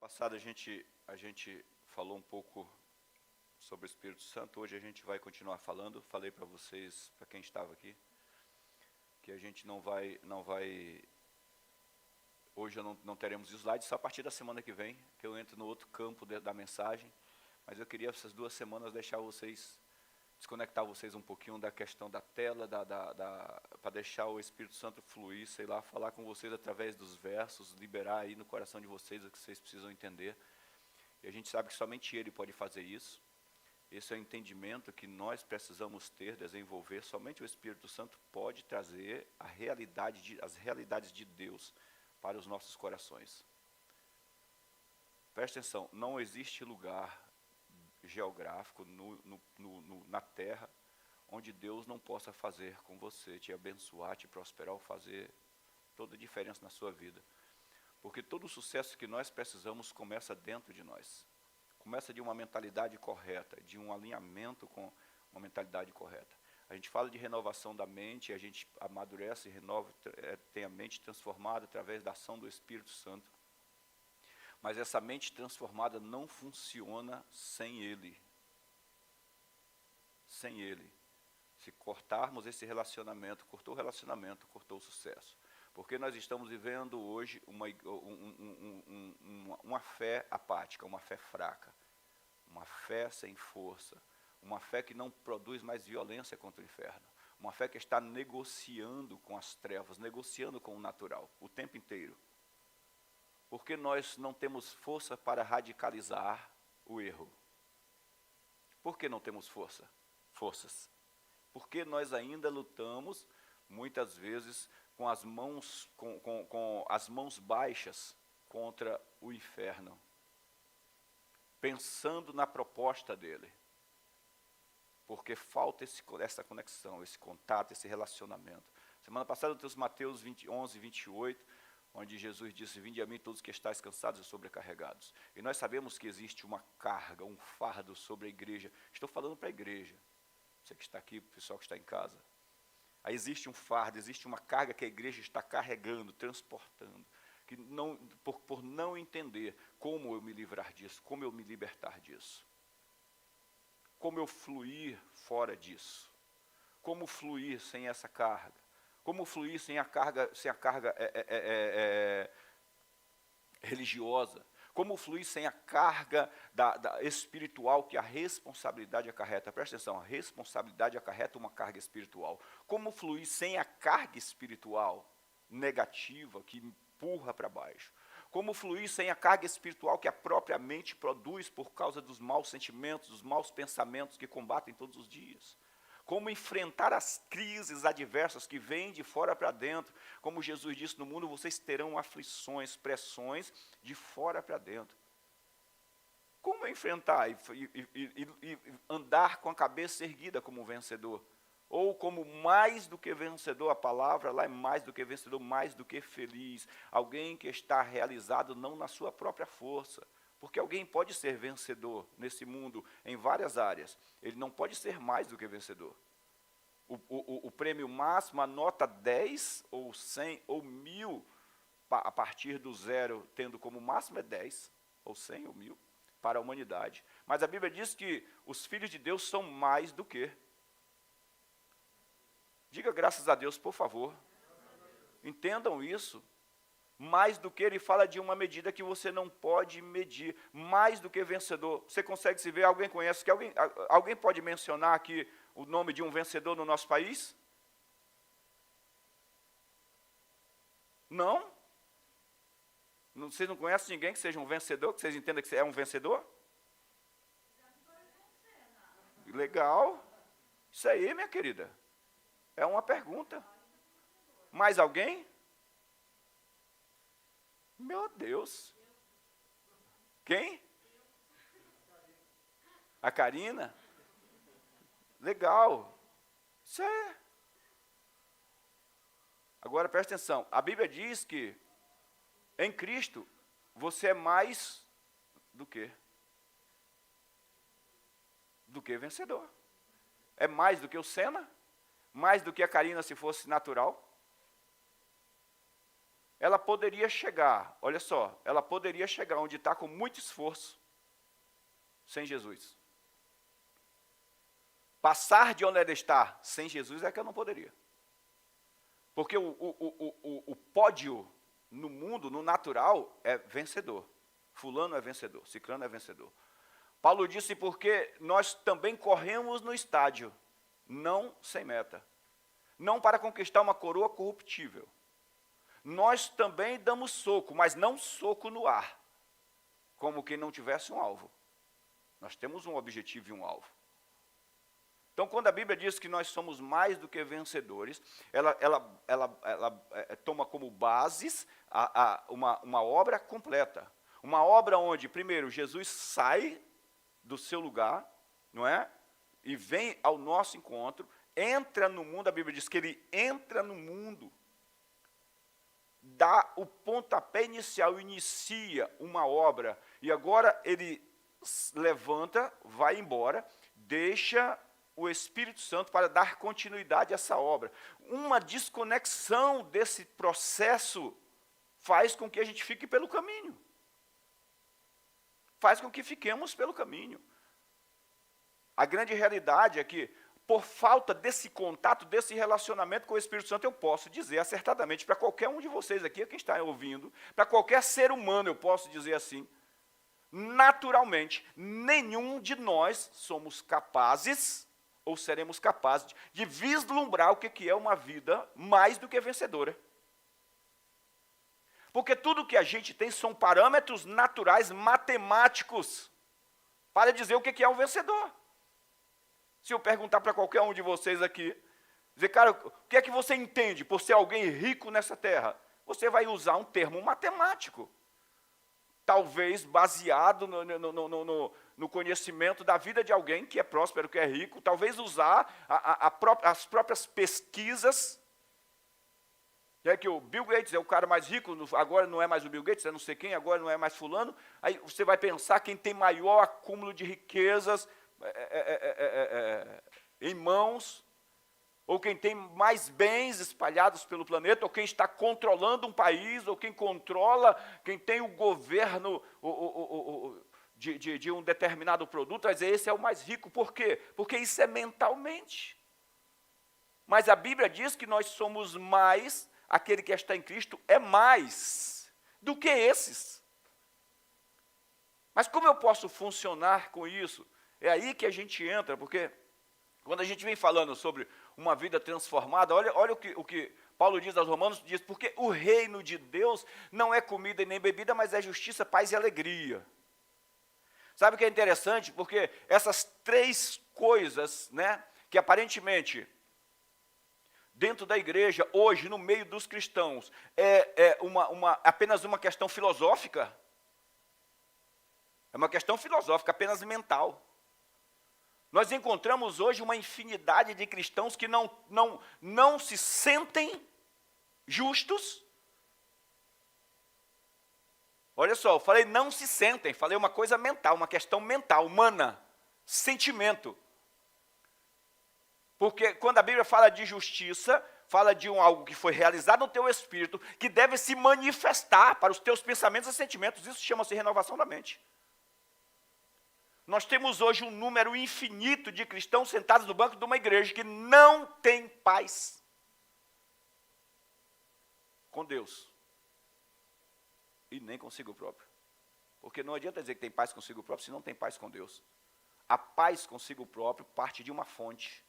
Passado a gente falou um pouco sobre o Espírito Santo. Hoje a gente vai continuar falando. Falei para vocês, para quem estava aqui, que a gente não vai hoje não teremos slides, só a partir da semana que vem, que eu entro no outro campo da mensagem. Mas eu queria essas 2 semanas deixar vocês, desconectar vocês um pouquinho da questão da tela, para deixar o Espírito Santo fluir, sei lá, falar com vocês através dos versos, liberar aí no coração de vocês o que vocês precisam entender. E a gente sabe que somente Ele pode fazer isso. Esse é o entendimento que nós precisamos ter, desenvolver. Somente o Espírito Santo pode trazer as realidades de Deus para os nossos corações. Preste atenção, não existe lugar geográfico na terra onde Deus não possa fazer com você, te abençoar, te prosperar, ou fazer toda a diferença na sua vida. Porque todo o sucesso que nós precisamos começa dentro de nós. Começa de uma mentalidade correta, de um alinhamento com uma mentalidade correta. A gente fala de renovação da mente, a gente amadurece, renova, tem a mente transformada através da ação do Espírito Santo. Mas essa mente transformada não funciona sem Ele. Sem Ele. Se cortarmos esse relacionamento, cortou o relacionamento, cortou o sucesso. Porque nós estamos vivendo hoje uma fé apática, uma fé fraca, uma fé sem força, uma fé que não produz mais violência contra o inferno, uma fé que está negociando com as trevas, negociando com o natural, o tempo inteiro. Porque nós não temos força para radicalizar o erro. Por que não temos forças? Porque nós ainda lutamos, muitas vezes, com as mãos baixas contra o inferno, pensando na proposta dele, porque falta essa conexão, esse contato, esse relacionamento. Semana passada eu trouxe Mateus 11, 28, onde Jesus disse: vinde a mim todos que estáis cansados e sobrecarregados. E nós sabemos que existe uma carga, um fardo sobre a igreja. Estou falando para a igreja, você que está aqui, o pessoal que está em casa. Aí existe um fardo, existe uma carga que a igreja está carregando, transportando, que por não entender como eu me livrar disso, como eu me libertar disso, como eu fluir fora disso, como fluir sem essa carga, como fluir sem a carga religiosa, como fluir sem a carga espiritual que a responsabilidade acarreta. Presta atenção, a responsabilidade acarreta uma carga espiritual. Como fluir sem a carga espiritual negativa que empurra para baixo. Como fluir sem a carga espiritual que a própria mente produz por causa dos maus sentimentos, dos maus pensamentos que combatem todos os dias. Como enfrentar as crises adversas que vêm de fora para dentro. Como Jesus disse, no mundo vocês terão aflições, pressões de fora para dentro. Como enfrentar e andar com a cabeça erguida como vencedor? Ou como mais do que vencedor, a palavra lá é mais do que vencedor, mais do que feliz. Alguém que está realizado não na sua própria força. Porque alguém pode ser vencedor nesse mundo em várias áreas. Ele não pode ser mais do que vencedor. O prêmio máximo, a nota 10, ou 100, ou 1000, a partir do zero, tendo como máximo é 10, ou 100, ou 1000, para a humanidade. Mas a Bíblia diz que os filhos de Deus são mais do que. Diga graças a Deus, por favor. Entendam isso. Mais do que, ele fala de uma medida que você não pode medir. Mais do que vencedor. Você consegue se ver? Alguém conhece? Alguém pode mencionar aqui o nome de um vencedor no nosso país? Não? Vocês não conhecem ninguém que seja um vencedor? Que vocês entendam que é um vencedor? Legal. Isso aí, minha querida. É uma pergunta. Mais alguém? Meu Deus. Quem? A Karina? Legal. Isso é. Agora presta atenção. A Bíblia diz que em Cristo você é mais do que vencedor. É mais do que o Senna? Mais do que a Karina se fosse natural? ela poderia chegar, olha só, ela poderia chegar onde está com muito esforço, sem Jesus. Passar de onde ela está sem Jesus é que eu não poderia. Porque o pódio no mundo, no natural, é vencedor. Fulano é vencedor, ciclano é vencedor. Paulo disse porque nós também corremos no estádio, não sem meta. Não para conquistar uma coroa corruptível. Nós também damos soco, mas não soco no ar, como quem não tivesse um alvo. Nós temos um objetivo e um alvo. Então, quando a Bíblia diz que nós somos mais do que vencedores, ela toma como bases uma obra completa. Uma obra onde, primeiro, Jesus sai do seu lugar, não é? E vem ao nosso encontro, entra no mundo, a Bíblia diz que ele entra no mundo, dá o pontapé inicial, inicia uma obra, e agora ele levanta, vai embora, deixa o Espírito Santo para dar continuidade a essa obra. Uma desconexão desse processo faz com que a gente fique pelo caminho. Faz com que fiquemos pelo caminho. A grande realidade é que, por falta desse contato, desse relacionamento com o Espírito Santo, eu posso dizer acertadamente para qualquer um de vocês aqui, quem está ouvindo, para qualquer ser humano, eu posso dizer assim, naturalmente, nenhum de nós somos capazes, ou seremos capazes, de vislumbrar o que é uma vida mais do que vencedora. Porque tudo que a gente tem são parâmetros naturais, matemáticos, para dizer o que é um vencedor. Se eu perguntar para qualquer um de vocês aqui, dizer, cara, o que é que você entende por ser alguém rico nessa terra? Você vai usar um termo matemático, talvez baseado no conhecimento da vida de alguém que é próspero, que é rico, talvez usar as próprias pesquisas. É que o Bill Gates é o cara mais rico, agora não é mais o Bill Gates, é não sei quem, agora não é mais fulano. Aí você vai pensar quem tem maior acúmulo de riquezas em mãos, ou quem tem mais bens espalhados pelo planeta, ou quem está controlando um país, ou quem controla, quem tem o governo de um determinado produto, vai dizer, esse é o mais rico. Por quê? Porque isso é mentalmente. Mas a Bíblia diz que nós somos mais, aquele que está em Cristo é mais do que esses. Mas como eu posso funcionar com isso? É aí que a gente entra, porque quando a gente vem falando sobre uma vida transformada, olha o que Paulo diz aos Romanos, diz, porque o reino de Deus não é comida e nem bebida, mas é justiça, paz e alegria. Sabe o que é interessante? Porque essas três coisas, né, que aparentemente, dentro da igreja, hoje, no meio dos cristãos, apenas uma questão filosófica, é uma questão filosófica, apenas mental. Nós encontramos hoje uma infinidade de cristãos que não se sentem justos. Olha só, eu falei não se sentem, falei uma coisa mental, uma questão mental, humana, sentimento. Porque quando a Bíblia fala de justiça, fala de algo que foi realizado no teu espírito, que deve se manifestar para os teus pensamentos e sentimentos. Isso chama-se renovação da mente. Nós temos hoje um número infinito de cristãos sentados no banco de uma igreja que não tem paz com Deus e nem consigo próprio. Porque não adianta dizer que tem paz consigo próprio se não tem paz com Deus. A paz consigo próprio parte de uma fonte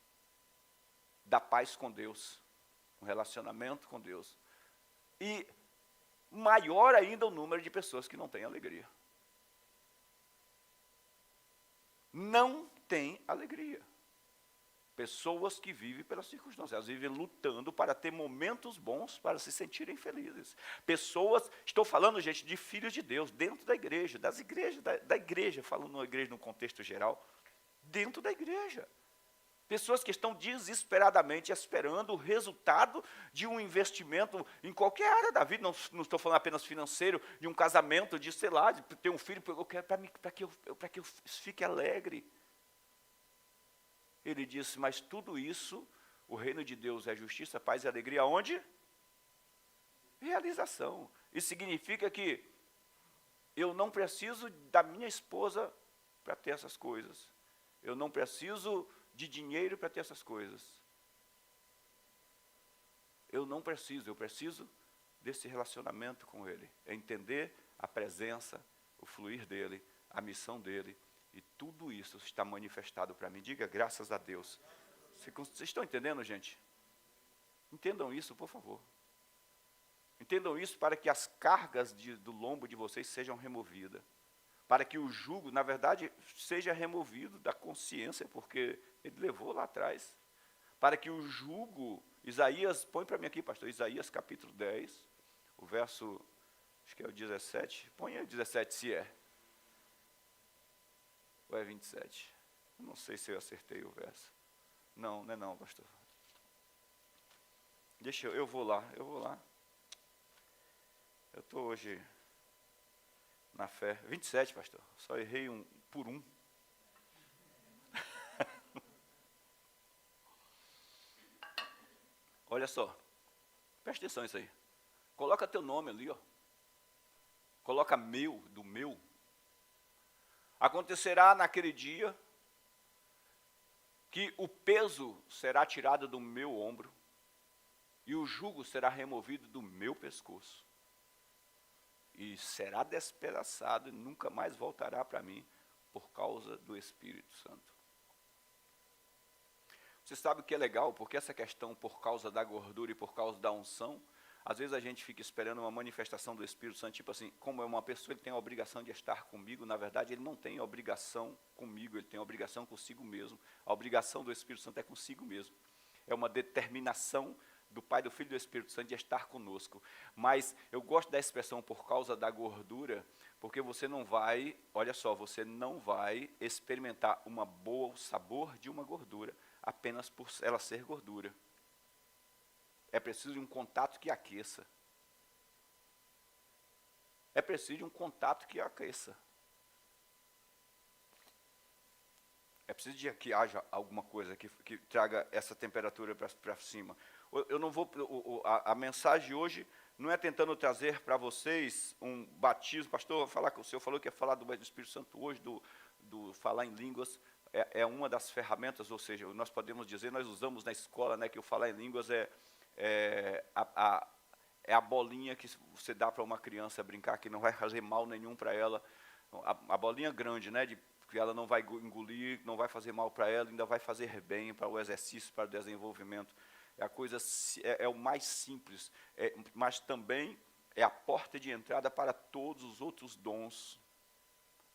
da paz com Deus, um relacionamento com Deus. E maior ainda o número de pessoas que não têm alegria. Não tem alegria. Pessoas que vivem pelas circunstâncias, elas vivem lutando para ter momentos bons, para se sentirem felizes. Pessoas, estou falando, gente, de filhos de Deus, dentro da igreja, das igrejas, da igreja, falando na igreja no contexto geral, dentro da igreja. Pessoas que estão desesperadamente esperando o resultado de um investimento em qualquer área da vida, não estou falando apenas financeiro, de um casamento, de, sei lá, de ter um filho, eu quero para que eu fique alegre. Ele disse, mas tudo isso, o reino de Deus é justiça, paz e alegria, onde? realização. Isso significa que eu não preciso da minha esposa para ter essas coisas. Eu não preciso de dinheiro para ter essas coisas. Eu preciso desse relacionamento com Ele. É entender a presença, o fluir dEle, a missão dEle. E tudo isso está manifestado para mim. Diga graças a Deus. Vocês estão entendendo, gente? Entendam isso, por favor. Entendam isso para que as cargas do lombo de vocês sejam removidas. Para que o jugo, na verdade, seja removido da consciência, porque ele levou lá atrás. Para que o jugo, Isaías, põe para mim aqui, pastor, Isaías capítulo 10, o verso, acho que é o 17, põe aí o 17 se é. Ou é 27? Eu não sei se eu acertei o verso. Não, não é não, pastor. Eu vou lá. Eu estou hoje na fé. 27, pastor. Só errei por um. Olha só. Presta atenção nisso aí. Coloca teu nome ali, ó. Coloca do meu. Acontecerá naquele dia que o peso será tirado do meu ombro e o jugo será removido do meu pescoço. E será despedaçado e nunca mais voltará para mim por causa do Espírito Santo. Você sabe o que é legal? Porque essa questão por causa da gordura e por causa da unção, às vezes a gente fica esperando uma manifestação do Espírito Santo, tipo assim, como é uma pessoa, ele tem a obrigação de estar comigo. Na verdade, ele não tem obrigação comigo, ele tem a obrigação consigo mesmo. A obrigação do Espírito Santo é consigo mesmo. É uma determinação do Pai, do Filho e do Espírito Santo de estar conosco. Mas eu gosto da expressão por causa da gordura, porque você não vai, olha só, você não vai experimentar o sabor de uma gordura, apenas por ela ser gordura. É preciso de um contato que aqueça. É preciso de um contato que aqueça. É preciso de que haja alguma coisa que traga essa temperatura para cima. Eu não vou. A mensagem de hoje não é tentando trazer para vocês um batismo. Pastor, o senhor falou que ia falar do Espírito Santo hoje, do falar em línguas. É uma das ferramentas, ou seja, nós podemos dizer, nós usamos na escola, né, que o falar em línguas é a bolinha que você dá para uma criança brincar, que não vai fazer mal nenhum para ela. A bolinha grande, né, que ela não vai engolir, não vai fazer mal para ela, ainda vai fazer bem para o exercício, para o desenvolvimento. É o mais simples, mas também é a porta de entrada para todos os outros dons.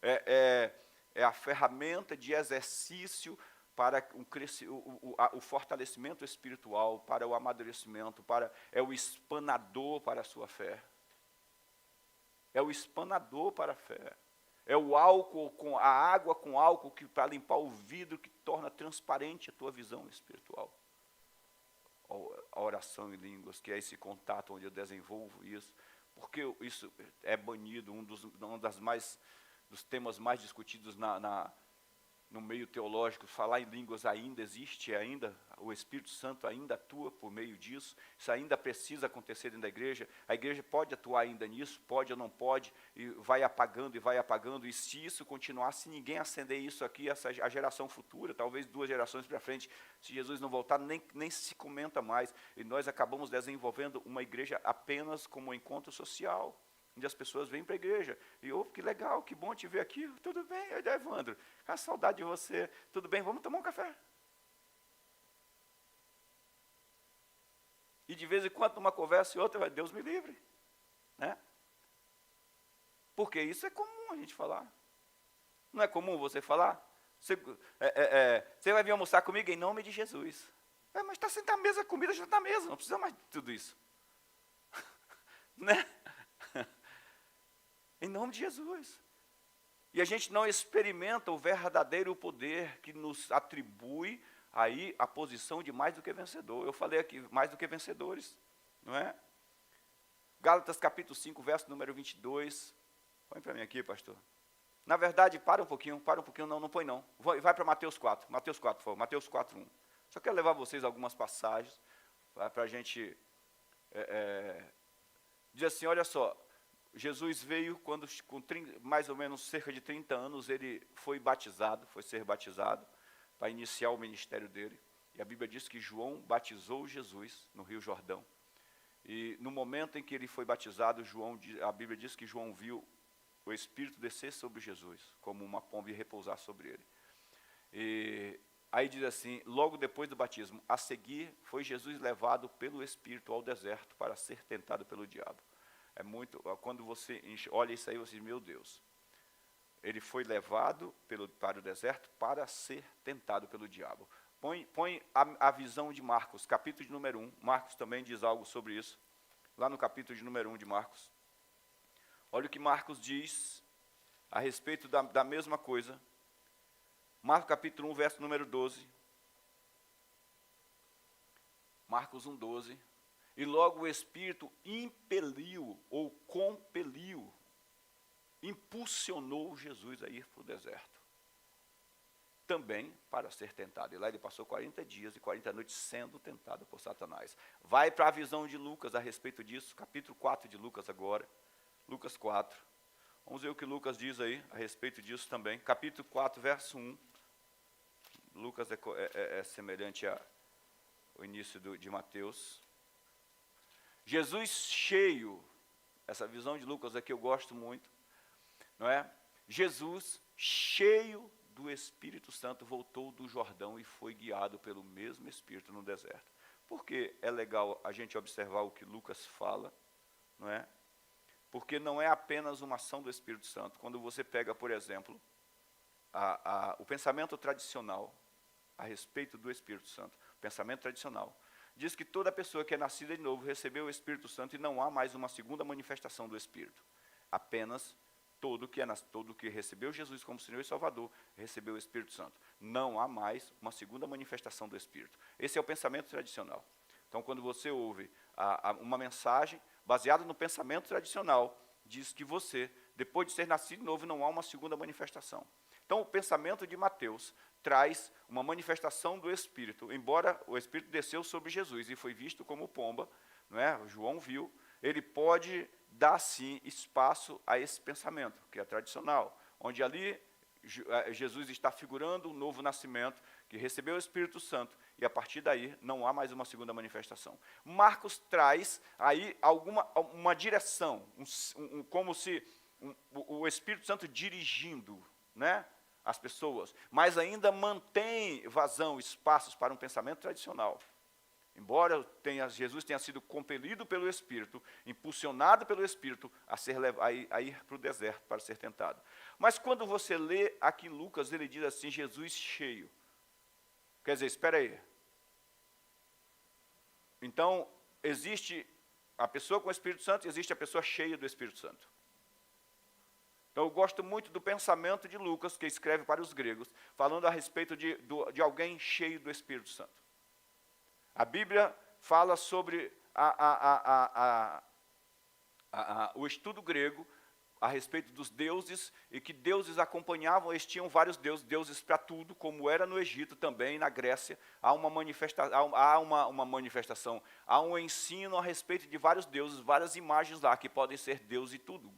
É a ferramenta de exercício para o fortalecimento espiritual, para o amadurecimento, é o espanador para a sua fé. É o espanador para a fé. É o álcool, a água com álcool para limpar o vidro, que torna transparente a tua visão espiritual. A oração em línguas, que é esse contato onde eu desenvolvo isso. Porque isso é banido, dos temas mais discutidos no meio teológico. Falar em línguas ainda existe, o Espírito Santo ainda atua por meio disso. Isso ainda precisa acontecer dentro da igreja. A igreja pode atuar ainda nisso, pode ou não pode, e vai apagando, e se isso continuar, se ninguém acender isso aqui, a geração futura, talvez 2 gerações para frente, se Jesus não voltar, nem se comenta mais. E nós acabamos desenvolvendo uma igreja apenas como um encontro social, onde as pessoas vêm para a igreja, e que legal, que bom te ver aqui, tudo bem, Evandro, a saudade de você, tudo bem, vamos tomar um café. E de vez em quando uma conversa e outra, Deus me livre, né? Porque isso é comum a gente falar. Não é comum você falar? Você vai vir almoçar comigo em nome de Jesus. Mas está sentado à mesa, a comida já está na mesa, não precisa mais de tudo isso. Né? Em nome de Jesus. E a gente não experimenta o verdadeiro poder que nos atribui aí a posição de mais do que vencedor. Eu falei aqui, mais do que vencedores, não é? Gálatas capítulo 5, verso número 22. Põe para mim aqui, pastor. Na verdade, para um pouquinho, não põe não. Vai para Mateus 4, por favor, Mateus 4, 1. Só quero levar vocês algumas passagens para a gente Diz assim, olha só, Jesus veio quando, mais ou menos cerca de 30 anos, ele foi ser batizado, para iniciar o ministério dele. E a Bíblia diz que João batizou Jesus no Rio Jordão. E no momento em que ele foi batizado, a Bíblia diz que João viu o Espírito descer sobre Jesus, como uma pomba, e repousar sobre ele. E aí diz assim, logo depois do batismo, a seguir foi Jesus levado pelo Espírito ao deserto para ser tentado pelo diabo. É muito, quando você olha isso aí, você diz, meu Deus, ele foi levado para o deserto para ser tentado pelo diabo. Põe a visão de Marcos, capítulo de número 1, Marcos também diz algo sobre isso, lá no capítulo de número 1 de Marcos. Olha o que Marcos diz a respeito da mesma coisa. Marcos capítulo 1, verso número 12. Marcos 1, 12. E logo o Espírito impeliu, ou compeliu, impulsionou Jesus a ir para o deserto. Também para ser tentado. E lá ele passou 40 dias e 40 noites sendo tentado por Satanás. Vai para a visão de Lucas a respeito disso, capítulo 4 de Lucas agora. Lucas 4. Vamos ver o que Lucas diz aí a respeito disso também. Capítulo 4, verso 1. Lucas é semelhante ao início de Mateus. Jesus cheio, essa visão de Lucas aqui eu gosto muito, não é? Jesus cheio do Espírito Santo voltou do Jordão e foi guiado pelo mesmo Espírito no deserto. Porque é legal a gente observar o que Lucas fala, não é? Porque não é apenas uma ação do Espírito Santo. Quando você pega, por exemplo, o pensamento tradicional a respeito do Espírito Santo, o pensamento tradicional, diz que toda pessoa que é nascida de novo recebeu o Espírito Santo e não há mais uma segunda manifestação do Espírito. Apenas todo que recebeu Jesus como Senhor e Salvador recebeu o Espírito Santo. Não há mais uma segunda manifestação do Espírito. Esse é o pensamento tradicional. Então, quando você ouve uma mensagem baseada no pensamento tradicional, diz que você, depois de ser nascido de novo, não há uma segunda manifestação. Então, o pensamento de Mateus traz uma manifestação do Espírito. Embora o Espírito desceu sobre Jesus e foi visto como pomba, não é? João viu, ele pode dar, sim, espaço a esse pensamento, que é tradicional, onde ali Jesus está figurando um novo nascimento, que recebeu o Espírito Santo, e a partir daí não há mais uma segunda manifestação. Marcos traz aí uma direção, como se o Espírito Santo dirigindo, né, as pessoas, mas ainda mantém vazão, espaços para um pensamento tradicional. Embora Jesus tenha sido compelido pelo Espírito, impulsionado pelo Espírito a ir para o deserto para ser tentado. Mas quando você lê aqui Lucas, ele diz assim, Jesus cheio. Quer dizer, espera aí. Então, existe a pessoa com o Espírito Santo, existe a pessoa cheia do Espírito Santo. Então, eu gosto muito do pensamento de Lucas, que escreve para os gregos, falando a respeito de alguém cheio do Espírito Santo. A Bíblia fala sobre o estudo grego a respeito dos deuses, e que deuses acompanhavam, eles tinham vários deuses para tudo, como era no Egito também, na Grécia. Há uma manifestação, há um ensino a respeito de vários deuses, várias imagens lá, que podem ser Deus e tudo.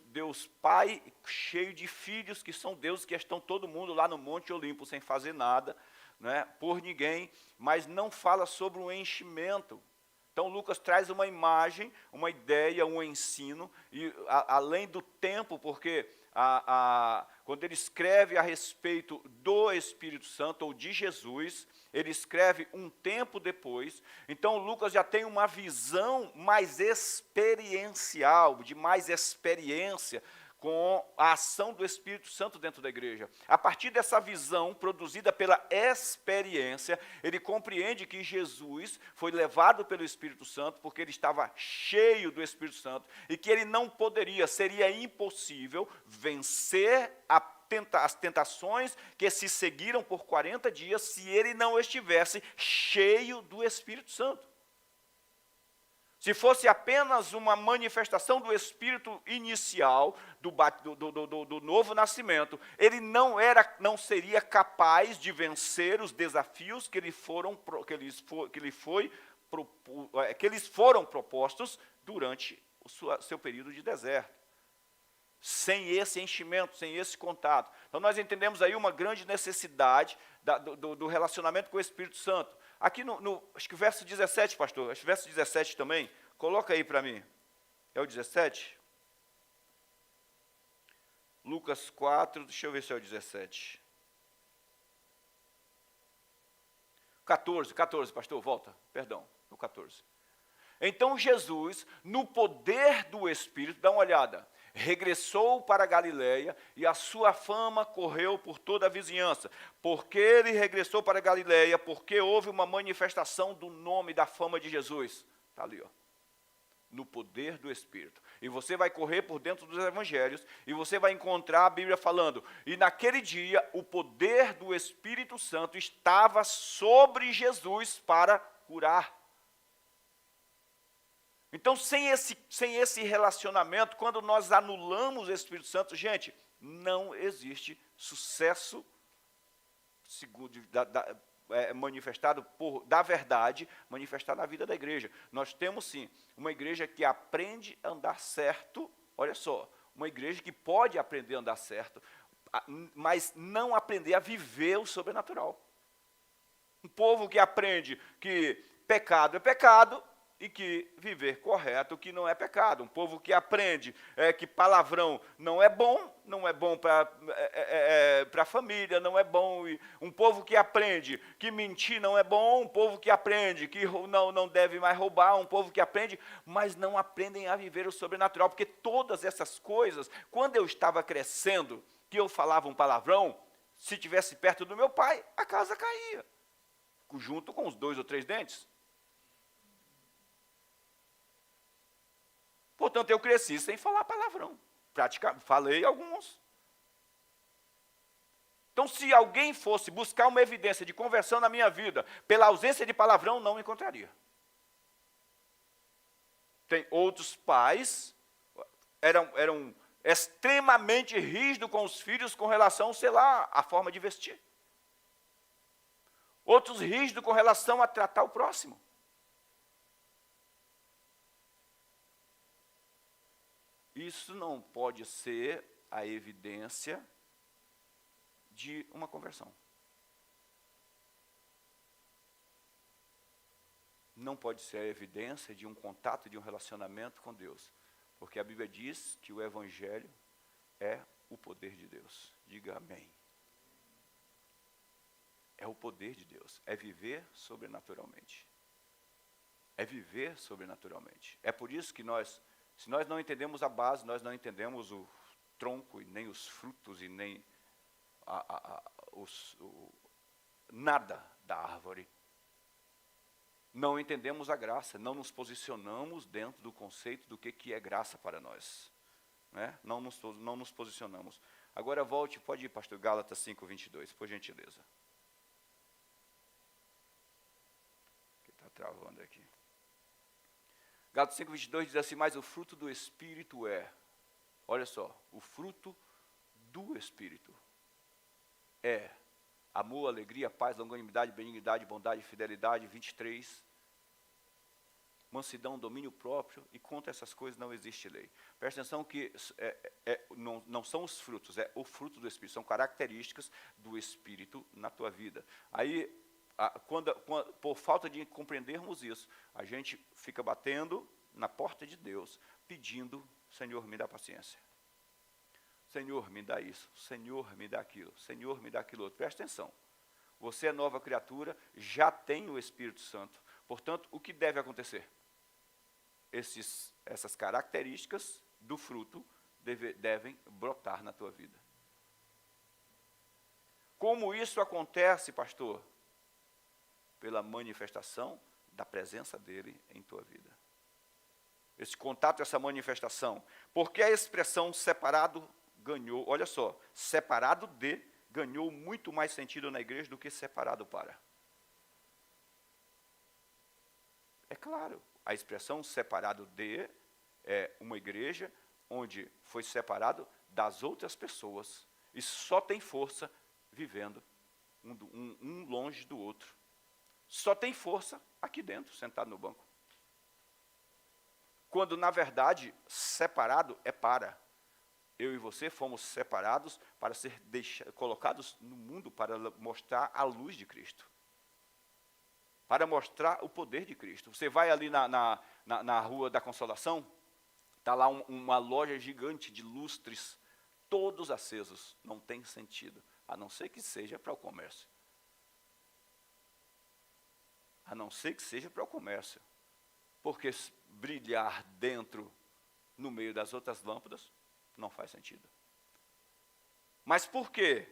Deus Pai, cheio de filhos, que são deuses que estão todo mundo lá no Monte Olimpo, sem fazer nada, né, por ninguém, mas não fala sobre o enchimento. Então, Lucas traz uma imagem, uma ideia, um ensino, e além do tempo, porque quando ele escreve a respeito do Espírito Santo, ou de Jesus, ele escreve um tempo depois. Então, Lucas já tem uma visão mais experiencial, de mais experiência, com a ação do Espírito Santo dentro da igreja. A partir dessa visão produzida pela experiência, ele compreende que Jesus foi levado pelo Espírito Santo porque ele estava cheio do Espírito Santo e que ele não poderia, seria impossível vencer as tentações que se seguiram por 40 dias se ele não estivesse cheio do Espírito Santo. Se fosse apenas uma manifestação do Espírito inicial, do novo nascimento, ele não seria capaz de vencer os desafios que lhe foi foram propostos durante o seu período de deserto. Sem esse enchimento, sem esse contato. Então, nós entendemos aí uma grande necessidade do relacionamento com o Espírito Santo. Aqui acho que o verso 17, pastor, acho que o verso 17 também, coloca aí para mim. É o 17? Lucas 4, deixa eu ver se é o 17. 14, pastor, volta, perdão, no 14. Então Jesus, no poder do Espírito, dá uma olhada, regressou para a Galileia e a sua fama correu por toda a vizinhança. Porque ele regressou para a Galileia? Porque houve uma manifestação do nome, da fama de Jesus. Está ali, ó. No poder do Espírito. E você vai correr por dentro dos evangelhos e você vai encontrar a Bíblia falando, e naquele dia o poder do Espírito Santo estava sobre Jesus para curar. Então, sem esse relacionamento, quando nós anulamos o Espírito Santo, gente, não existe sucesso manifestado da verdade, manifestada na vida da igreja. Nós temos, sim, uma igreja que aprende a andar certo, olha só, uma igreja que pode aprender a andar certo, mas não aprender a viver o sobrenatural. Um povo que aprende que pecado é pecado, e que viver correto, que não é pecado. Um povo que aprende que palavrão não é bom para a família, não é bom. Um povo que aprende que mentir não é bom, um povo que aprende que não deve mais roubar, um povo que aprende, mas não aprendem a viver o sobrenatural, porque todas essas coisas, quando eu estava crescendo, que eu falava um palavrão, se tivesse perto do meu pai, a casa caía, junto com os 2 ou 3 dentes. Portanto, eu cresci sem falar palavrão. Falei alguns. Então, se alguém fosse buscar uma evidência de conversão na minha vida, pela ausência de palavrão, não encontraria. Tem outros pais, eram extremamente rígidos com os filhos com relação, sei lá, à forma de vestir. Outros rígidos com relação a tratar o próximo. Isso não pode ser a evidência de uma conversão. Não pode ser a evidência de um contato, de um relacionamento com Deus. Porque a Bíblia diz que o Evangelho é o poder de Deus. Diga amém. É o poder de Deus. É viver sobrenaturalmente. É viver sobrenaturalmente. É por isso que se nós não entendemos a base, nós não entendemos o tronco, e nem os frutos, e nem nada da árvore. Não entendemos a graça, não nos posicionamos dentro do conceito do que é graça para nós. Né? Não nos posicionamos. Agora pode ir, pastor, Gálatas 5:22, por gentileza. Que está travando aqui. Gálatas 5:22 diz assim, mas o fruto do Espírito olha só, o fruto do Espírito é amor, alegria, paz, longanimidade, benignidade, bondade, fidelidade, 23, mansidão, domínio próprio, e contra essas coisas não existe lei. Presta atenção que não são os frutos, é o fruto do Espírito, são características do Espírito na tua vida. Aí, por falta de compreendermos isso, a gente fica batendo na porta de Deus, pedindo, Senhor, me dá paciência. Senhor, me dá isso. Senhor, me dá aquilo. Senhor, me dá aquilo outro. Presta atenção. Você é nova criatura, já tem o Espírito Santo. Portanto, o que deve acontecer? Essas características do fruto devem brotar na tua vida. Como isso acontece, pastor? Pela manifestação da presença dele em tua vida. Esse contato, essa manifestação. Porque a expressão separado ganhou, olha só, separado de ganhou muito mais sentido na igreja do que separado para. É claro, a expressão separado de é uma igreja onde foi separado das outras pessoas e só tem força vivendo um longe do outro. Só tem força aqui dentro, sentado no banco. Quando, na verdade, separado é para. Eu e você fomos separados para ser colocados no mundo para mostrar a luz de Cristo. Para mostrar o poder de Cristo. Você vai ali na Rua da Consolação, está lá uma loja gigante de lustres, todos acesos. Não tem sentido, a não ser que seja para o comércio. A não ser que seja para o comércio. Porque brilhar dentro, no meio das outras lâmpadas, não faz sentido. Mas por quê?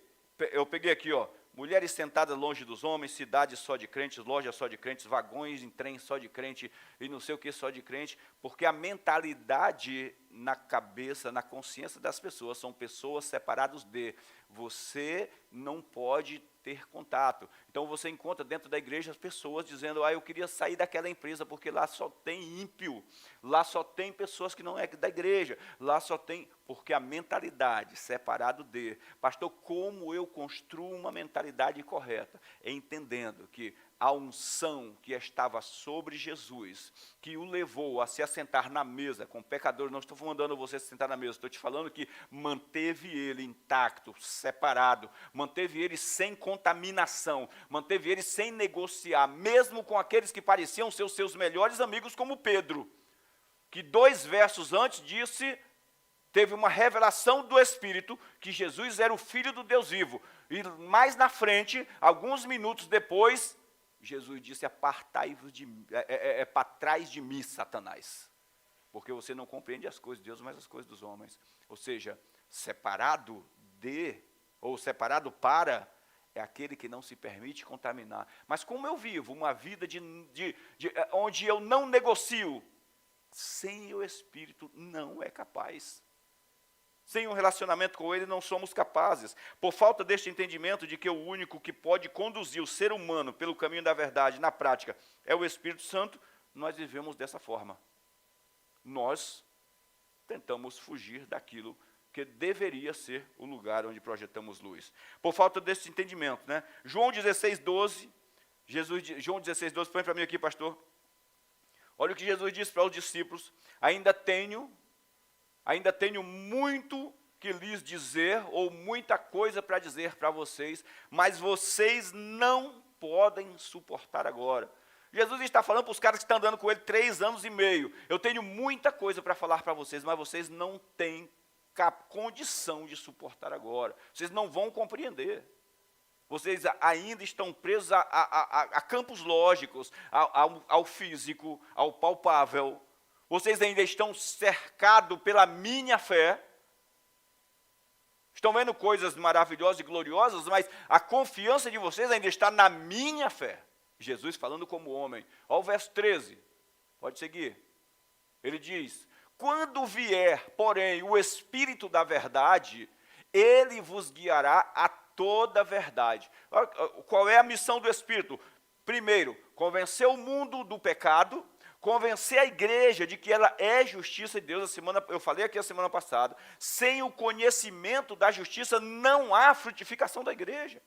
Eu peguei aqui, mulheres sentadas longe dos homens, cidade só de crentes, loja só de crentes, vagões em trem só de crente, e não sei o que só de crente, porque a mentalidade na cabeça, na consciência das pessoas, são pessoas separadas de. Você não pode ter contato. Então você encontra dentro da igreja as pessoas dizendo, eu queria sair daquela empresa, porque lá só tem ímpio, lá só tem pessoas que não é da igreja, lá só tem, porque a mentalidade separado de. Pastor, como eu construo uma mentalidade correta? Entendendo que a unção que estava sobre Jesus, que o levou a se assentar na mesa com pecadores, não estou mandando você se sentar na mesa, estou te falando que manteve ele intacto, separado, manteve ele sem contaminação, manteve ele sem negociar, mesmo com aqueles que pareciam ser os seus melhores amigos, como Pedro, que 2 versos antes disse, teve uma revelação do Espírito, que Jesus era o Filho do Deus vivo, e mais na frente, alguns minutos depois, Jesus disse, apartai-vos para trás de mim, Satanás, porque você não compreende as coisas de Deus, mas as coisas dos homens. Ou seja, separado de, ou separado para, é aquele que não se permite contaminar. Mas como eu vivo uma vida onde eu não negocio, sem o Espírito não é capaz. Sem um relacionamento com Ele, não somos capazes. Por falta deste entendimento de que o único que pode conduzir o ser humano pelo caminho da verdade, na prática, é o Espírito Santo, nós vivemos dessa forma. Nós tentamos fugir daquilo que deveria ser o lugar onde projetamos luz. Por falta desse entendimento, né? João 16:12, João 16:12, põe para mim aqui, pastor. Olha o que Jesus disse para os discípulos, ainda tenho muito que lhes dizer, ou muita coisa para dizer para vocês, mas vocês não podem suportar agora. Jesus está falando para os caras que estão andando com ele 3 anos e meio, eu tenho muita coisa para falar para vocês, mas vocês não têm condição de suportar agora, vocês não vão compreender. Vocês ainda estão presos a campos lógicos, ao físico, ao palpável. Vocês ainda estão cercados pela minha fé. Estão vendo coisas maravilhosas e gloriosas, mas a confiança de vocês ainda está na minha fé. Jesus falando como homem. Olha o verso 13. Pode seguir. Ele diz, quando vier, porém, o Espírito da verdade, ele vos guiará a toda a verdade. Qual é a missão do Espírito? Primeiro, convencer o mundo do pecado, convencer a igreja de que ela é justiça de Deus. Eu falei aqui a semana passada, sem o conhecimento da justiça não há frutificação da igreja.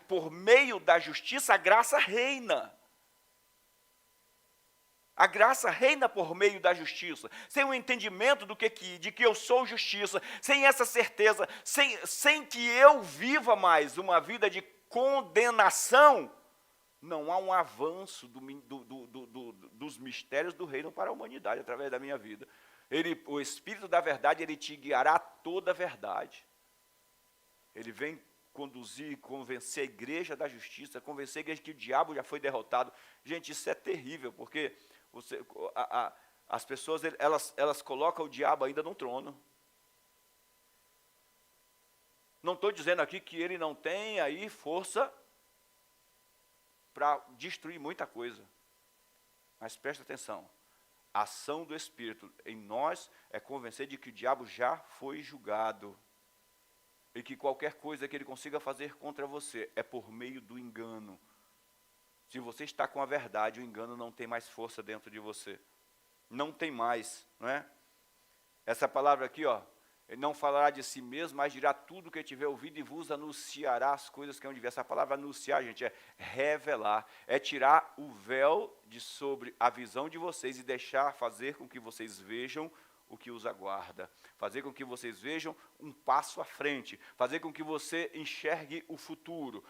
Por meio da justiça a graça reina. A graça reina por meio da justiça, sem o entendimento de que eu sou justiça, sem essa certeza, sem que eu viva mais uma vida de condenação, não há um avanço dos mistérios do reino para a humanidade através da minha vida. O Espírito da verdade, ele te guiará a toda a verdade. Ele vem conduzir, convencer a igreja da justiça, convencer a igreja que o diabo já foi derrotado. Gente, isso é terrível, porque as pessoas, elas colocam o diabo ainda no trono. Não estou dizendo aqui que ele não tem aí força para destruir muita coisa. Mas preste atenção, a ação do Espírito em nós é convencer de que o diabo já foi julgado. E que qualquer coisa que ele consiga fazer contra você é por meio do engano. Se você está com a verdade, o engano não tem mais força dentro de você. Não tem mais, não é? Essa palavra aqui, Ele não falará de si mesmo, mas dirá tudo o que tiver ouvido e vos anunciará as coisas que hão de vir. Essa palavra anunciar, gente, é revelar, é tirar o véu de sobre a visão de vocês e deixar fazer com que vocês vejam o que os aguarda, fazer com que vocês vejam um passo à frente, fazer com que você enxergue o futuro,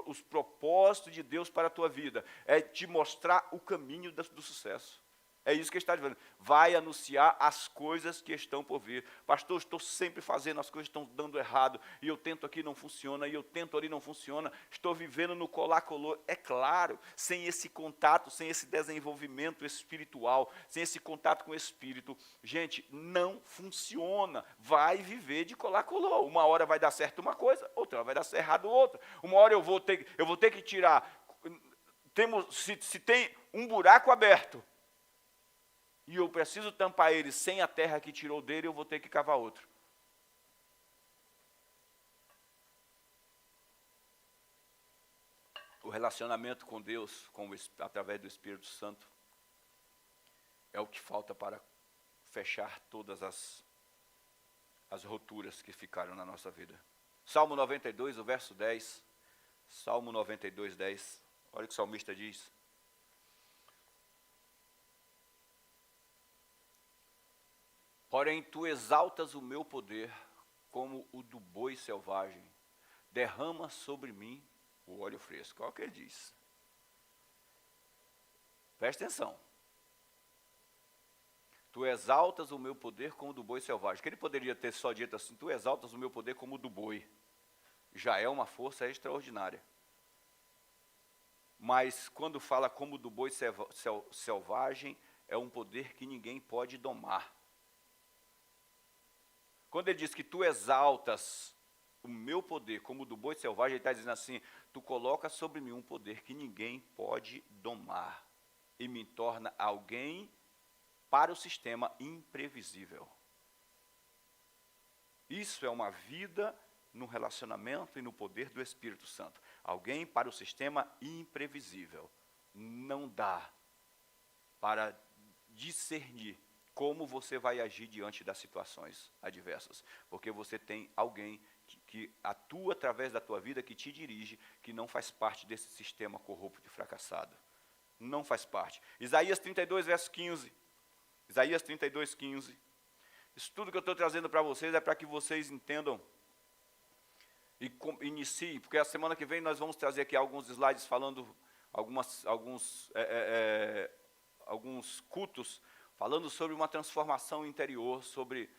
os propósitos de Deus para a tua vida, é te mostrar o caminho do sucesso. É isso que ele está dizendo. Vai anunciar as coisas que estão por vir. Pastor, estou sempre fazendo, as coisas estão dando errado, e eu tento aqui, não funciona, e eu tento ali, não funciona, estou vivendo no colar-color. É claro, sem esse contato, sem esse desenvolvimento espiritual, sem esse contato com o Espírito, gente, não funciona. Vai viver de colar-color. Uma hora vai dar certo uma coisa, outra hora vai dar errado outra. Uma hora eu vou ter que tirar, se tem um buraco aberto, e eu preciso tampar ele sem a terra que tirou dele, eu vou ter que cavar outro. O relacionamento com Deus, através do Espírito Santo, é o que falta para fechar todas as roturas que ficaram na nossa vida. Salmo 92, o verso 10. Salmo 92, 10. Olha o que o salmista diz. Porém, tu exaltas o meu poder como o do boi selvagem. Derrama sobre mim o óleo fresco. Olha o que ele diz. Presta atenção. Tu exaltas o meu poder como o do boi selvagem. Que ele poderia ter só dito assim, tu exaltas o meu poder como o do boi. Já é uma força extraordinária. Mas quando fala como o do boi selvagem, é um poder que ninguém pode domar. Quando ele diz que tu exaltas o meu poder como o do boi selvagem, ele está dizendo assim, tu colocas sobre mim um poder que ninguém pode domar e me torna alguém para o sistema imprevisível. Isso é uma vida no relacionamento e no poder do Espírito Santo. Alguém para o sistema imprevisível. Não dá para discernir como você vai agir diante das situações adversas, porque você tem alguém que atua através da tua vida, que te dirige, que não faz parte desse sistema corrupto e fracassado. Não faz parte. Isaías 32, verso 15. Isaías 32, 15. Isso tudo que eu estou trazendo para vocês é para que vocês entendam e iniciem, porque a semana que vem nós vamos trazer aqui alguns slides falando, alguns cultos, falando sobre uma transformação interior, sobre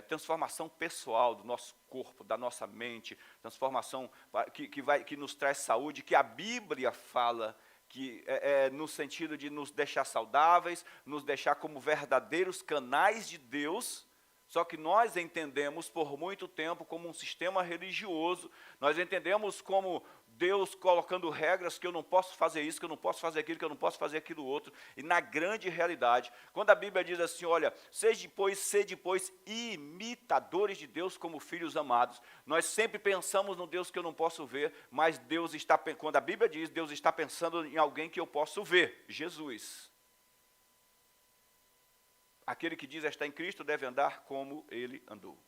transformação pessoal do nosso corpo, da nossa mente, transformação que nos traz saúde, que a Bíblia fala, que no sentido de nos deixar saudáveis, nos deixar como verdadeiros canais de Deus. Só que nós entendemos por muito tempo como um sistema religioso, nós entendemos como Deus colocando regras que eu não posso fazer isso, que eu não posso fazer aquilo, que eu não posso fazer aquilo outro. E na grande realidade, quando a Bíblia diz assim, olha, sede pois imitadores de Deus como filhos amados, nós sempre pensamos no Deus que eu não posso ver, mas quando a Bíblia diz, Deus está pensando em alguém que eu posso ver, Jesus. Aquele que diz estar em Cristo deve andar como ele andou.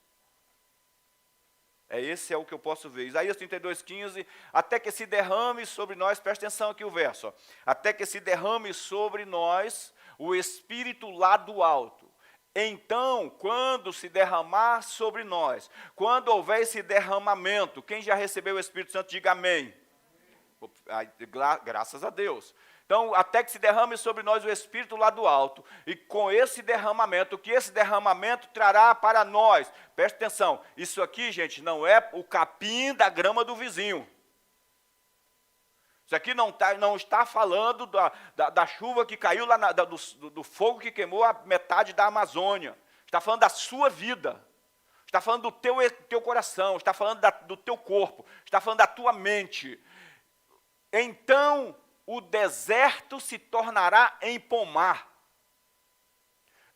Esse é o que eu posso ver. Isaías 32, 15, até que se derrame sobre nós, presta atenção aqui o verso, ó, até que se derrame sobre nós o Espírito lá do alto. Então, quando se derramar sobre nós, quando houver esse derramamento, quem já recebeu o Espírito Santo, diga amém. Graças a Deus. Então, até que se derrame sobre nós o Espírito lá do alto, e com esse derramamento, o que esse derramamento trará para nós? Presta atenção, isso aqui, gente, não é o capim da grama do vizinho. Isso aqui não está falando da chuva que caiu lá, do fogo que queimou a metade da Amazônia. Está falando da sua vida. Está falando do teu coração, está falando do teu corpo, está falando da tua mente. Então, o deserto se tornará em pomar.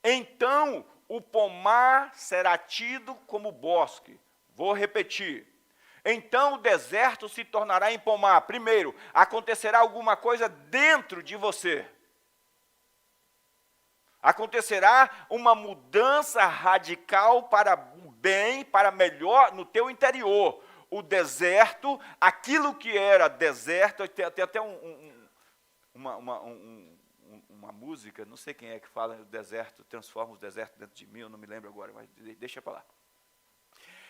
Então, o pomar será tido como bosque. Vou repetir. Então, o deserto se tornará em pomar. Primeiro, acontecerá alguma coisa dentro de você. Acontecerá uma mudança radical para o bem, para melhor no teu interior. O deserto, aquilo que era deserto, tem até uma música, não sei quem é que fala, o deserto, transforma o deserto dentro de mim, eu não me lembro agora, mas deixa para lá.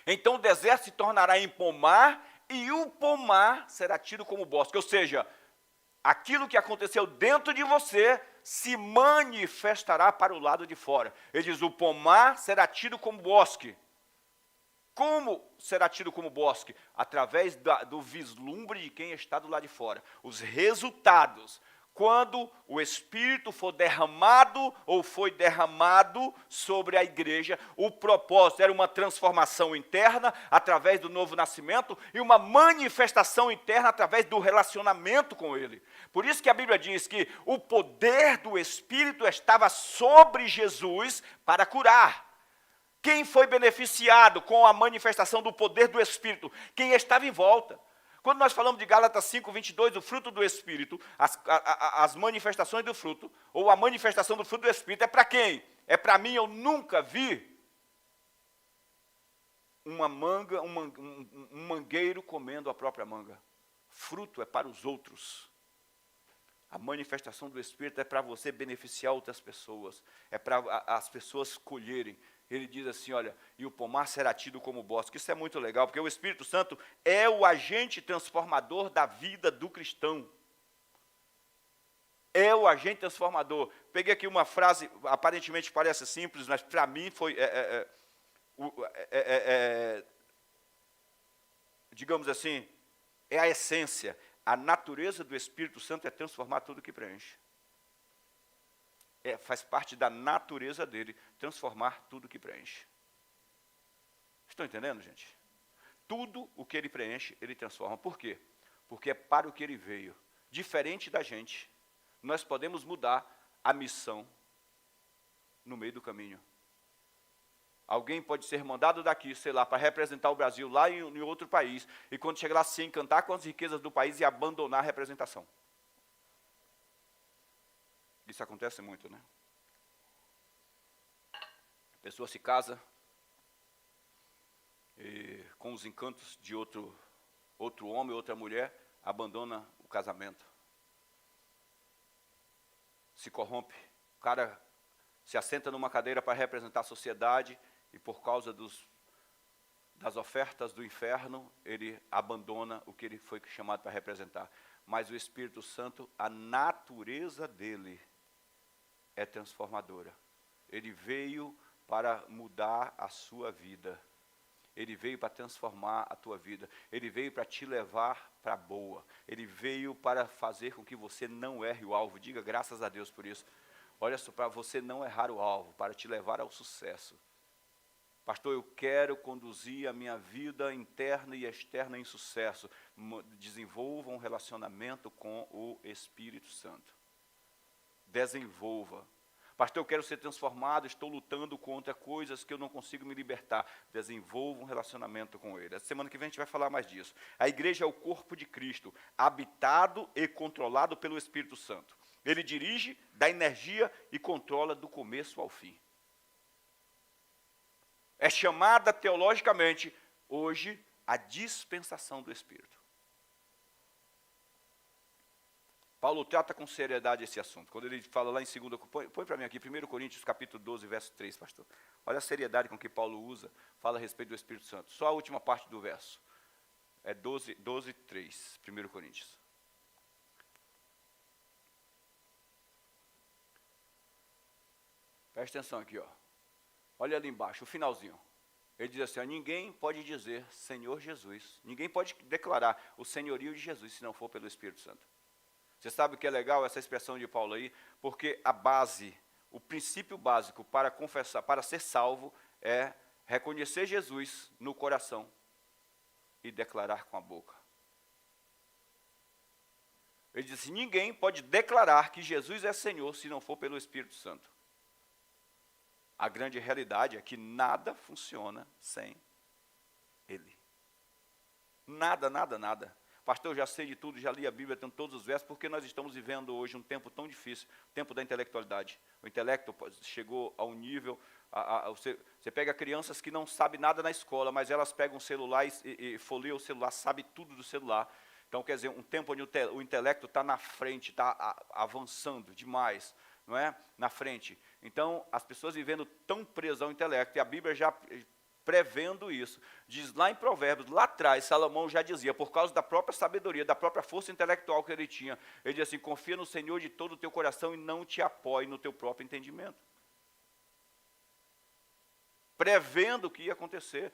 Então o deserto se tornará em pomar, e o pomar será tido como bosque. Ou seja, aquilo que aconteceu dentro de você se manifestará para o lado de fora. Ele diz, o pomar será tido como bosque. Como será tido como bosque? Através do vislumbre de quem está do lado de fora. Os resultados. Quando o Espírito for derramado ou foi derramado sobre a igreja, o propósito era uma transformação interna através do novo nascimento e uma manifestação interna através do relacionamento com Ele. Por isso que a Bíblia diz que o poder do Espírito estava sobre Jesus para curar. Quem foi beneficiado com a manifestação do poder do Espírito? Quem estava em volta. Quando nós falamos de Gálatas 5:22, o fruto do Espírito, as manifestações do fruto, ou a manifestação do fruto do Espírito, é para quem? É para mim. Eu nunca vi uma manga, um mangueiro comendo a própria manga. Fruto é para os outros. A manifestação do Espírito é para você beneficiar outras pessoas, é para as pessoas colherem. Ele diz assim, olha, e o pomar será tido como bosque. Isso é muito legal, porque o Espírito Santo é o agente transformador da vida do cristão. É o agente transformador. Peguei aqui uma frase, aparentemente parece simples, mas para mim foi, digamos assim, é a essência. A natureza do Espírito Santo é transformar tudo que preenche. Faz parte da natureza dele, transformar tudo que preenche. Estão entendendo, gente? Tudo o que ele preenche, ele transforma. Por quê? Porque é para o que ele veio. Diferente da gente, nós podemos mudar a missão no meio do caminho. Alguém pode ser mandado daqui, sei lá, para representar o Brasil lá em outro país, e quando chegar lá se encantar com as riquezas do país e abandonar a representação. Isso acontece muito, né? A pessoa se casa e, com os encantos de outro homem, outra mulher, abandona o casamento. Se corrompe. O cara se assenta numa cadeira para representar a sociedade e, por causa das ofertas do inferno, ele abandona o que ele foi chamado para representar. Mas o Espírito Santo, a natureza dele é transformadora. Ele veio para mudar a sua vida. Ele veio para transformar a tua vida. Ele veio para te levar para a boa. Ele veio para fazer com que você não erre o alvo. Diga graças a Deus por isso. Olha só, para você não errar o alvo, para te levar ao sucesso. Pastor, eu quero conduzir a minha vida interna e externa em sucesso. Desenvolva um relacionamento com o Espírito Santo. Desenvolva. Pastor, eu quero ser transformado, estou lutando contra coisas que eu não consigo me libertar. Desenvolva um relacionamento com Ele. Essa semana que vem a gente vai falar mais disso. A igreja é o corpo de Cristo, habitado e controlado pelo Espírito Santo. Ele dirige, dá energia e controla do começo ao fim. É chamada teologicamente, hoje, a dispensação do Espírito. Paulo trata com seriedade esse assunto. Quando ele fala lá em 2, põe para mim aqui, 1 Coríntios capítulo 12, verso 3, pastor. Olha a seriedade com que Paulo usa, fala a respeito do Espírito Santo. Só a última parte do verso. É 12, 3, 1 Coríntios. Presta atenção aqui, ó. Olha ali embaixo, o finalzinho. Ele diz assim, ó, ninguém pode dizer Senhor Jesus, ninguém pode declarar o senhorio de Jesus se não for pelo Espírito Santo. Você sabe o que é legal essa expressão de Paulo aí? Porque a base, o princípio básico para confessar, para ser salvo, é reconhecer Jesus no coração e declarar com a boca. Ele diz assim, ninguém pode declarar que Jesus é Senhor se não for pelo Espírito Santo. A grande realidade é que nada funciona sem Ele. Nada, nada, nada. pastor, eu já sei de tudo, já li a Bíblia, tenho todos os versos, porque nós estamos vivendo hoje um tempo tão difícil, o tempo da intelectualidade. O intelecto chegou a um nível, você pega crianças que não sabem nada na escola, mas elas pegam o celular e folheiam o celular, sabem tudo do celular. Então, quer dizer, um tempo onde o intelecto está na frente, está avançando demais, não é? Na frente. Então, as pessoas vivendo tão presas ao intelecto, e a Bíblia já prevendo isso, diz lá em Provérbios, lá atrás, Salomão já dizia, por causa da própria sabedoria, da própria força intelectual que ele tinha, ele diz assim, confia no Senhor de todo o teu coração e não te apoie no teu próprio entendimento. Prevendo o que ia acontecer.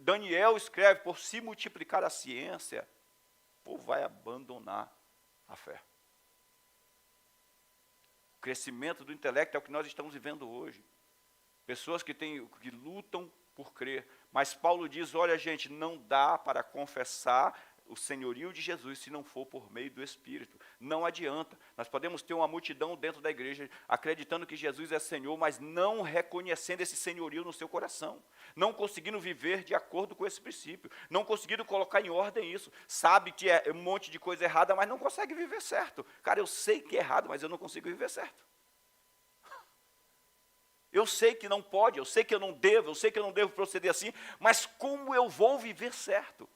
Daniel escreve, por se multiplicar a ciência, o povo vai abandonar a fé. O crescimento do intelecto é o que nós estamos vivendo hoje. Pessoas que lutam por crer. Mas Paulo diz, olha gente, não dá para confessar o senhorio de Jesus se não for por meio do Espírito. Não adianta. Nós podemos ter uma multidão dentro da igreja acreditando que Jesus é Senhor, mas não reconhecendo esse senhorio no seu coração. Não conseguindo viver de acordo com esse princípio. Não conseguindo colocar em ordem isso. Sabe que é um monte de coisa errada, mas não consegue viver certo. Cara, eu sei que é errado, mas eu não consigo viver certo. Eu sei que não pode, eu sei que eu não devo proceder assim, mas como eu vou viver certo?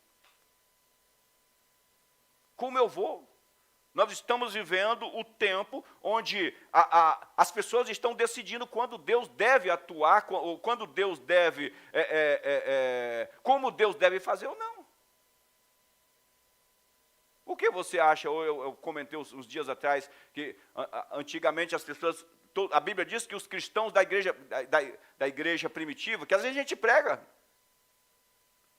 Como eu vou? Nós estamos vivendo o tempo onde as pessoas estão decidindo quando Deus deve atuar, ou quando Deus deve, como Deus deve fazer ou não. O que você acha, ou eu comentei uns dias atrás, que antigamente as pessoas... A Bíblia diz que os cristãos da igreja primitiva, que às vezes a gente prega,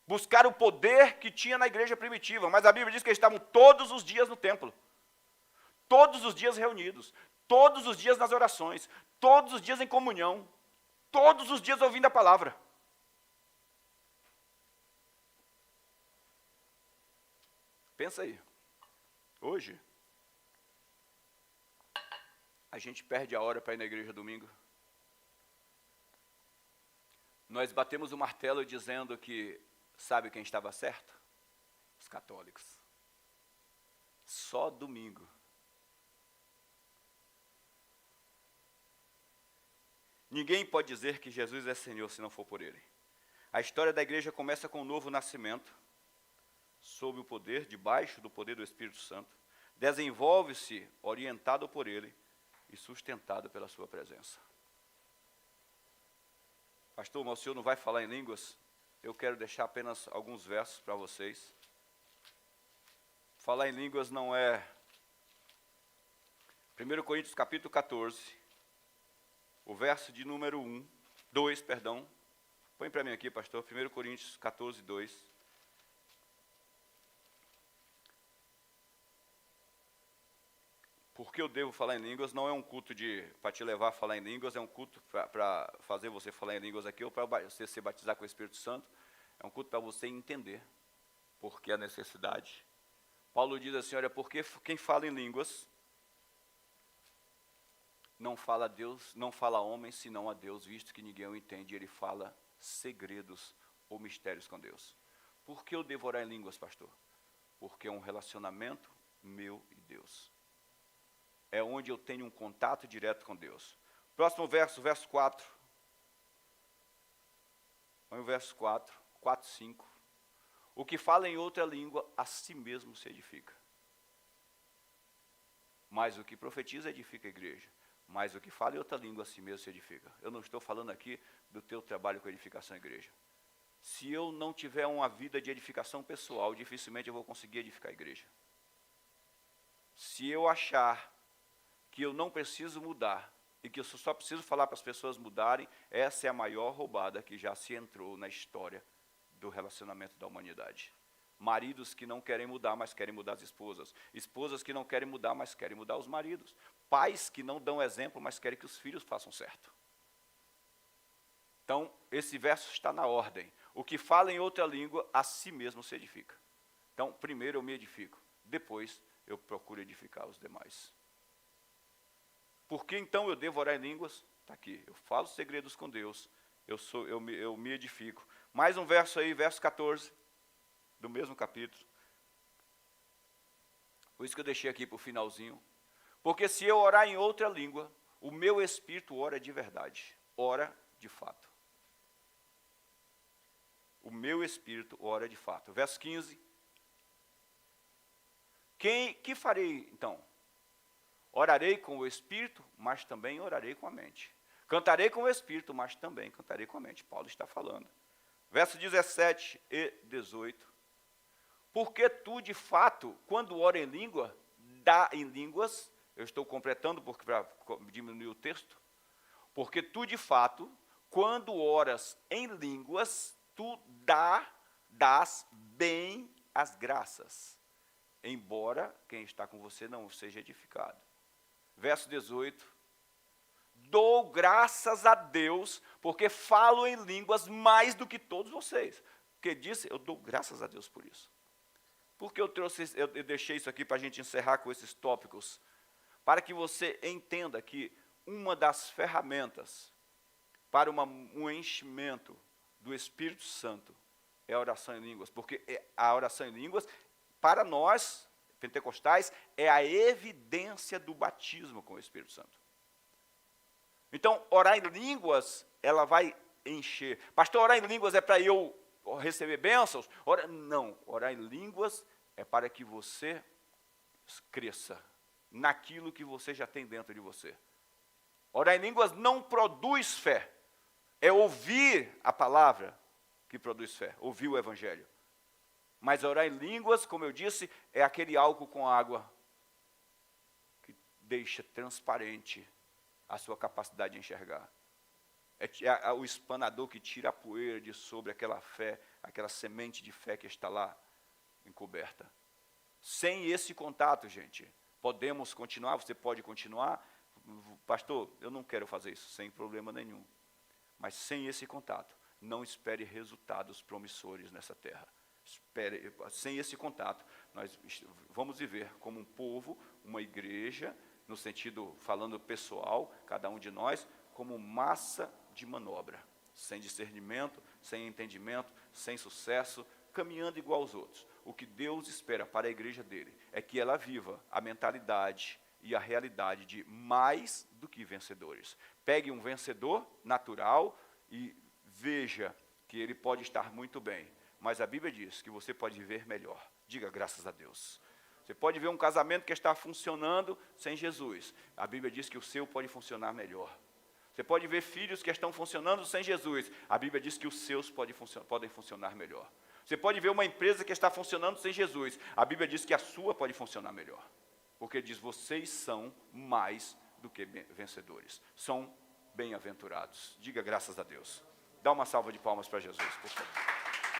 buscaram o poder que tinha na igreja primitiva, mas a Bíblia diz que eles estavam todos os dias no templo, todos os dias reunidos, todos os dias nas orações, todos os dias em comunhão, todos os dias ouvindo a palavra. Pensa aí, hoje, a gente perde a hora para ir na igreja domingo. Nós batemos o martelo dizendo que, sabe quem estava certo? Os católicos. Só domingo. Ninguém pode dizer que Jesus é Senhor se não for por Ele. A história da igreja começa com um novo nascimento, sob o poder, debaixo do poder do Espírito Santo. Desenvolve-se orientado por Ele, e sustentado pela sua presença. Pastor, mas o senhor não vai falar em línguas? Eu quero deixar apenas alguns versos para vocês. Falar em línguas não é... 1 Coríntios capítulo 14, o verso de número 2, põe para mim aqui, pastor, 1 Coríntios 14, 2. Porque eu devo falar em línguas, não é um culto para te levar a falar em línguas, é um culto para fazer você falar em línguas aqui, ou para você se batizar com o Espírito Santo. É um culto para você entender por que a necessidade. Paulo diz assim, olha, porque quem fala em línguas não fala a Deus, não fala a homem, senão a Deus, visto que ninguém o entende, ele fala segredos ou mistérios com Deus. Por que eu devo orar em línguas, pastor? Porque é um relacionamento meu e Deus. É onde eu tenho um contato direto com Deus. Próximo verso, verso 4. Põe o verso 4, 5. O que fala em outra língua, a si mesmo se edifica. Mas o que profetiza, edifica a igreja. Mas o que fala em outra língua, a si mesmo se edifica. Eu não estou falando aqui do teu trabalho com edificação igreja. Se eu não tiver uma vida de edificação pessoal, dificilmente eu vou conseguir edificar a igreja. Se eu achar que eu não preciso mudar, e que eu só preciso falar para as pessoas mudarem, essa é a maior roubada que já se entrou na história do relacionamento da humanidade. Maridos que não querem mudar, mas querem mudar as esposas. Esposas que não querem mudar, mas querem mudar os maridos. Pais que não dão exemplo, mas querem que os filhos façam certo. Então, esse verso está na ordem. O que fala em outra língua, a si mesmo se edifica. Então, primeiro eu me edifico, depois eu procuro edificar os demais. Por que então eu devo orar em línguas? Está aqui, eu falo segredos com Deus, eu me edifico. Mais um verso aí, verso 14, do mesmo capítulo. Por isso que eu deixei aqui para o finalzinho. Porque se eu orar em outra língua, o meu espírito ora de verdade, ora de fato. O meu espírito ora de fato. Verso 15. Que farei então? Orarei com o espírito, mas também orarei com a mente. Cantarei com o espírito, mas também cantarei com a mente. Paulo está falando. Verso 17 e 18. Porque tu, de fato, quando ora em língua, dá em línguas, eu estou completando para diminuir o texto. Porque tu, de fato, quando oras em línguas, tu dás bem as graças, embora quem está com você não seja edificado. Verso 18. Dou graças a Deus, porque falo em línguas mais do que todos vocês. Porque disse, eu dou graças a Deus por isso. Por que eu deixei isso aqui para a gente encerrar com esses tópicos? Para que você entenda que uma das ferramentas para um enchimento do Espírito Santo é a oração em línguas. Porque a oração em línguas, para nós, pentecostais, é a evidência do batismo com o Espírito Santo. Então, orar em línguas, ela vai encher. Pastor, orar em línguas é para eu receber bênçãos? Não, orar em línguas é para que você cresça naquilo que você já tem dentro de você. Orar em línguas não produz fé. É ouvir a palavra que produz fé, ouvir o evangelho. Mas orar em línguas, como eu disse, é aquele álcool com água que deixa transparente a sua capacidade de enxergar. É o espanador que tira a poeira de sobre aquela fé, aquela semente de fé que está lá encoberta. Sem esse contato, gente, podemos continuar, você pode continuar. Pastor, eu não quero fazer isso, sem problema nenhum. Mas sem esse contato, não espere resultados promissores nessa terra. Sem esse contato, nós vamos viver como um povo, uma igreja, no sentido, falando pessoal, cada um de nós, como massa de manobra, sem discernimento, sem entendimento, sem sucesso, caminhando igual aos outros. O que Deus espera para a igreja dele é que ela viva a mentalidade e a realidade de mais do que vencedores. Pegue um vencedor natural e veja que ele pode estar muito bem, mas a Bíblia diz que você pode viver melhor. Diga graças a Deus. Você pode ver um casamento que está funcionando sem Jesus. A Bíblia diz que o seu pode funcionar melhor. Você pode ver filhos que estão funcionando sem Jesus. A Bíblia diz que os seus podem funcionar melhor. Você pode ver uma empresa que está funcionando sem Jesus. A Bíblia diz que a sua pode funcionar melhor. Porque diz, vocês são mais do que vencedores. São bem-aventurados. Diga graças a Deus. Dá uma salva de palmas para Jesus, por favor.